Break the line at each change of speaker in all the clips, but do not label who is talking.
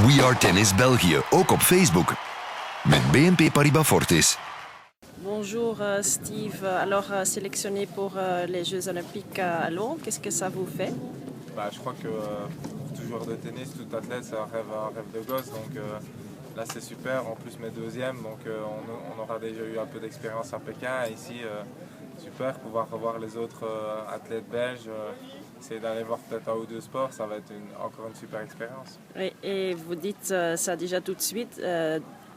We Are Tennis België, ook op Facebook. Met BNP Paribas Fortis.
Bonjour Steve, alors sélectionné pour les Jeux Olympiques à Londres, qu'est-ce que ça vous fait?
Je crois que pour tout joueur de tennis, tout athlète, c'est un rêve de gosse. Donc là, c'est super. En plus, mes deuxièmes, donc on aura déjà eu un peu d'expérience à Pékin. Et ici, super, pouvoir revoir les autres athlètes belges, essayer d'aller voir peut-être un ou deux sports, ça va être encore une super expérience.
Et vous dites ça déjà tout de suite,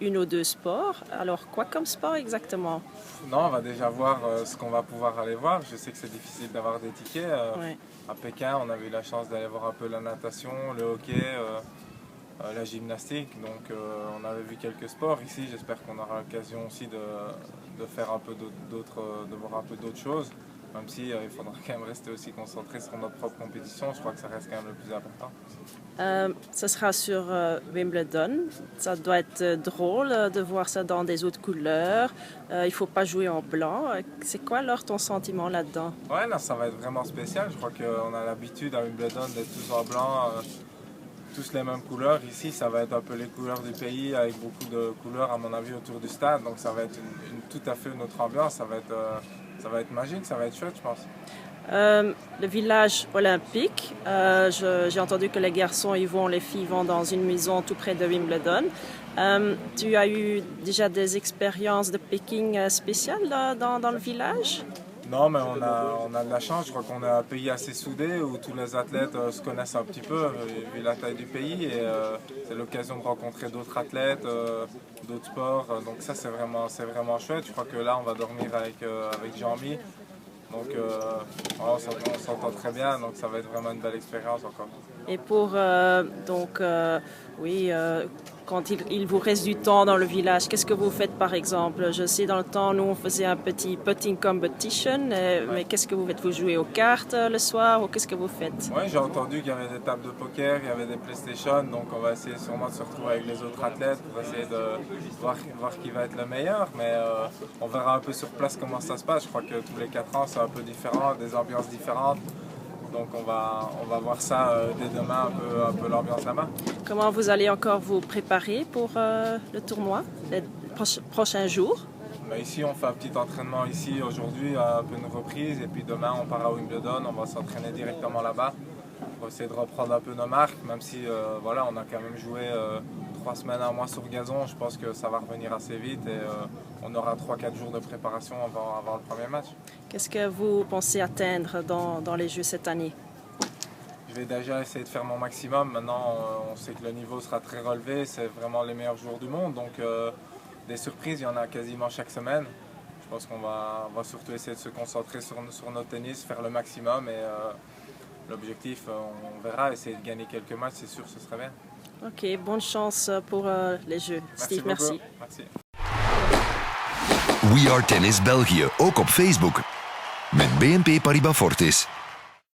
une ou deux sports. Alors quoi comme sport exactement?
Non, on va déjà voir ce qu'on va pouvoir aller voir. Je sais que c'est difficile d'avoir des tickets.
Ouais.
À Pékin, on a eu la chance d'aller voir un peu la natation, le hockey, la gymnastique. Donc on avait vu quelques sports. Ici, j'espère qu'on aura l'occasion aussi de faire un peu d'autres, de voir un peu d'autres choses. Même si il faudra quand même rester aussi concentré sur notre propre compétition. Je crois que ça reste quand même le plus important.
Ce sera sur Wimbledon. Ça doit être drôle de voir ça dans des autres couleurs. Il ne faut pas jouer en blanc. C'est quoi alors ton sentiment là-dedans?
Ouais, là, ça va être vraiment spécial. Je crois qu'on a l'habitude à Wimbledon d'être tous en blanc, tous les mêmes couleurs. Ici, ça va être un peu les couleurs du pays avec beaucoup de couleurs, à mon avis, autour du stade. Donc ça va être tout à fait une autre ambiance. Ça va être magique, ça va être chouette, je pense.
Le village olympique, j'ai entendu que les garçons y vont, les filles vont dans une maison tout près de Wimbledon. Tu as eu déjà des expériences de picking spéciales dans le village?
Non, mais on a de la chance. Je crois qu'on est un pays assez soudé où tous les athlètes se connaissent un petit peu, vu la taille du pays. Et c'est l'occasion de rencontrer d'autres athlètes, d'autres sports. Donc ça, c'est vraiment chouette. Je crois que là, on va dormir avec Jean-Mi. Donc on s'entend très bien, donc ça va être vraiment une belle expérience encore.
Et pour, quand il vous reste du temps dans le village, qu'est-ce que vous faites par exemple? Je sais, dans le temps, nous, on faisait un petit putting competition, mais qu'est-ce que vous faites? Vous jouez aux cartes le soir ou qu'est-ce que vous faites?
Oui, j'ai entendu qu'il y avait des tables de poker, il y avait des PlayStation, donc on va essayer sûrement de se retrouver avec les autres athlètes pour essayer de voir qui va être le meilleur, mais on verra un peu sur place comment ça se passe. Je crois que tous les 4 ans, c'est un peu différent, des ambiances différentes. Donc on va voir ça dès demain, un peu l'ambiance là-bas.
Comment vous allez encore vous préparer pour le tournoi, les prochains jours?
Ici, on fait un petit entraînement ici aujourd'hui, un peu une reprise, et puis demain on part à Wimbledon, on va s'entraîner directement là-bas. On va essayer de reprendre un peu nos marques, même si on a quand même joué 3 semaines, un mois sur gazon. Je pense que ça va revenir assez vite et on aura 3-4 jours de préparation avant le premier match.
Qu'est-ce que vous pensez atteindre dans les Jeux cette année?
Je vais déjà essayer de faire mon maximum. Maintenant, on sait que le niveau sera très relevé, c'est vraiment les meilleurs joueurs du monde. Donc des surprises, il y en a quasiment chaque semaine. Je pense qu'on va surtout essayer de se concentrer sur notre tennis, faire le maximum et l'objectif, on verra, essayer de gagner quelques matchs, c'est sûr, ce serait bien.
Ok, bonne chance pour les Jeux. Steve, merci.
Merci.
We Are Tennis België, ook op Facebook. Met BNP Paribas Fortis.